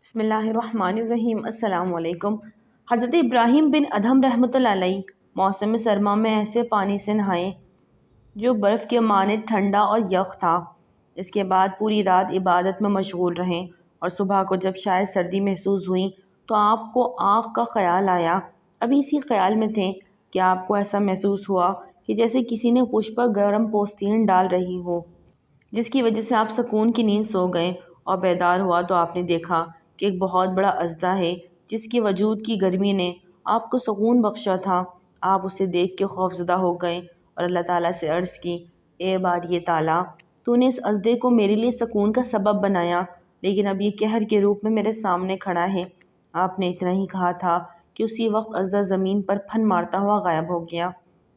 بسم اللہ الرحمن الرحیم۔ السلام علیکم۔ حضرت ابراہیم بن ادھم رحمۃ اللہ علیہ موسم سرما میں ایسے پانی سے نہائے جو برف کے مانند ٹھنڈا اور یخ تھا۔ اس کے بعد پوری رات عبادت میں مشغول رہیں اور صبح کو جب شاید سردی محسوس ہوئی تو آپ کو آنکھ کا خیال آیا۔ ابھی اسی خیال میں تھے کہ آپ کو ایسا محسوس ہوا کہ جیسے کسی نے مجھ پر گرم پوستین ڈال رہی ہو، جس کی وجہ سے آپ سکون کی نیند سو گئے اور بیدار ہوا تو آپ نے دیکھا کہ ایک بہت بڑا اژدہا ہے جس کی وجود کی گرمی نے آپ کو سکون بخشا تھا۔ آپ اسے دیکھ کے خوفزدہ ہو گئے اور اللہ تعالیٰ سے عرض کی، اے باری تعالیٰ، تو نے اس اژدہے کو میرے لیے سکون کا سبب بنایا، لیکن اب یہ قہر کے روپ میں میرے سامنے کھڑا ہے۔ آپ نے اتنا ہی کہا تھا کہ اسی وقت اژدہا زمین پر پھن مارتا ہوا غائب ہو گیا۔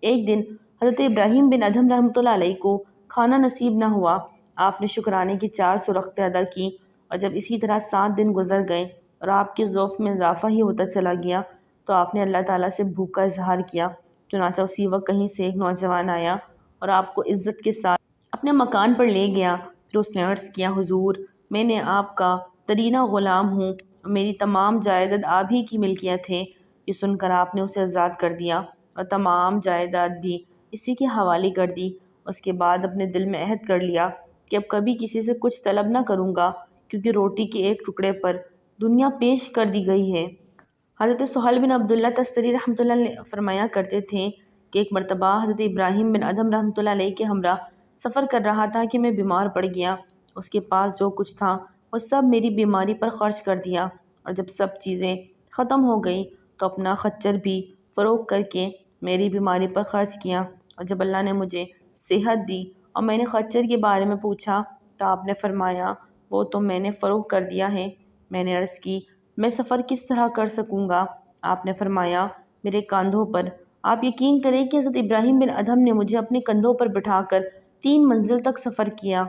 ایک دن حضرت ابراہیم بن ادھم رحمۃ اللہ علیہ کو کھانا نصیب نہ ہوا۔ آپ نے شکرانے کی 4 سرختیں ادا کی اور جب اسی طرح 7 دن گزر گئے اور آپ کے ذوف میں اضافہ ہی ہوتا چلا گیا تو آپ نے اللہ تعالیٰ سے بھوک کا اظہار کیا۔ چنانچہ اسی وقت کہیں سے ایک نوجوان آیا اور آپ کو عزت کے ساتھ اپنے مکان پر لے گیا۔ پھر اس نے عرض کیا، حضور، میں نے آپ کا ترینہ غلام ہوں اور میری تمام جائیداد آپ ہی کی ملکیت ہے۔ یہ سن کر آپ نے اسے آزاد کر دیا اور تمام جائیداد بھی اسی کے حوالے کر دی۔ اس کے بعد اپنے دل میں عہد کر لیا کہ اب کبھی کسی سے کچھ طلب نہ کروں گا، کیونکہ روٹی کے ایک ٹکڑے پر دنیا پیش کر دی گئی ہے۔ حضرت سہیل بن عبداللہ تستری رحمۃ اللہ علیہ فرمایا کرتے تھے کہ ایک مرتبہ حضرت ابراہیم بن ادھم رحمۃ اللہ علیہ کے ہمراہ سفر کر رہا تھا کہ میں بیمار پڑ گیا۔ اس کے پاس جو کچھ تھا وہ سب میری بیماری پر خرچ کر دیا، اور جب سب چیزیں ختم ہو گئیں تو اپنا خچر بھی فروخت کر کے میری بیماری پر خرچ کیا۔ اور جب اللہ نے مجھے صحت دی اور میں نے خچر کے بارے میں پوچھا تو آپ نے فرمایا، وہ تو میں نے فروخت کر دیا ہے۔ میں نے عرض کی، میں سفر کس طرح کر سکوں گا؟ آپ نے فرمایا، میرے کاندھوں پر۔ آپ یقین کریں کہ حضرت ابراہیم بن ادھم نے مجھے اپنے کندھوں پر بٹھا کر 3 منزل تک سفر کیا۔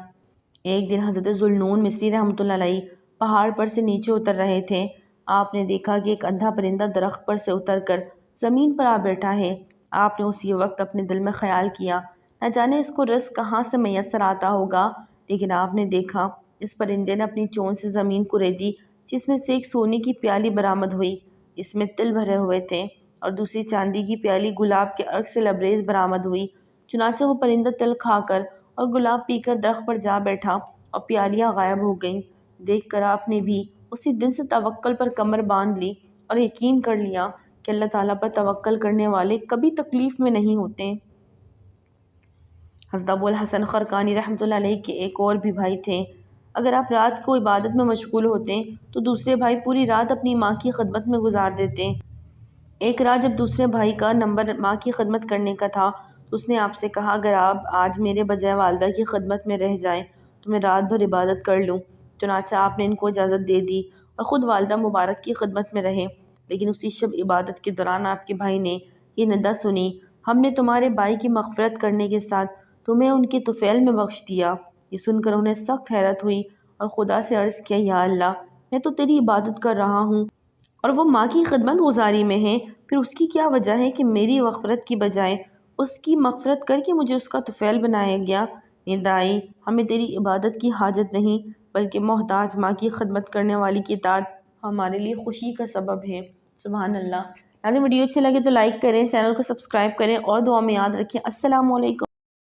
ایک دن حضرت ذوالنون مصری رحمۃ اللہ علیہ پہاڑ پر سے نیچے اتر رہے تھے۔ آپ نے دیکھا کہ ایک اندھا پرندہ درخت پر سے اتر کر زمین پر آ بیٹھا ہے۔ آپ نے اسی وقت اپنے دل میں خیال کیا، نہ جانے اس کو رزق کہاں سے میسر آتا ہوگا، لیکن آپ نے دیکھا اس پرندے نے اپنی چونچ سے زمین کو ریتی، جس میں سے ایک سونے کی پیالی برآمد ہوئی، اس میں تل بھرے ہوئے تھے، اور دوسری چاندی کی پیالی گلاب کے عرق سے لبریز برآمد ہوئی۔ چنانچہ وہ پرندہ تل کھا کر اور گلاب پی کر درخت پر جا بیٹھا اور پیالیاں غائب ہو گئیں۔ دیکھ کر آپ نے بھی اسی دن سے توکل پر کمر باندھ لی اور یقین کر لیا کہ اللہ تعالیٰ پر توکل کرنے والے کبھی تکلیف میں نہیں ہوتے۔ حضرت ابو الحسن خرقانی رحمۃ اللہ علیہ کے ایک اور بھی بھائی تھے۔ اگر آپ رات کو عبادت میں مشغول ہوتے تو دوسرے بھائی پوری رات اپنی ماں کی خدمت میں گزار دیتے۔ ایک رات جب دوسرے بھائی کا نمبر ماں کی خدمت کرنے کا تھا تو اس نے آپ سے کہا، اگر آپ آج میرے بجائے والدہ کی خدمت میں رہ جائیں تو میں رات بھر عبادت کر لوں۔ چنانچہ آپ نے ان کو اجازت دے دی اور خود والدہ مبارک کی خدمت میں رہے۔ لیکن اسی شب عبادت کے دوران آپ کے بھائی نے یہ ندا سنی، ہم نے تمہارے بھائی کی مغفرت کرنے کے ساتھ تمہیں ان کے طفیل میں بخش دیا۔ یہ سن کر انہیں سخت حیرت ہوئی اور خدا سے عرض کیا، یا اللہ، میں تو تیری عبادت کر رہا ہوں اور وہ ماں کی خدمت گزاری میں ہے، پھر اس کی کیا وجہ ہے کہ میری مغفرت کی بجائے اس کی مغفرت کر کے مجھے اس کا طفیل بنایا گیا؟ ندائی، ہمیں تیری عبادت کی حاجت نہیں، بلکہ محتاج ماں کی خدمت کرنے والی کی اطاعت ہمارے لیے خوشی کا سبب ہے۔ سبحان اللہ۔ اگر ویڈیو اچھے لگے تو لائک کریں، چینل کو سبسکرائب کریں اور دعا میں یاد رکھیں۔ السلام علیکم۔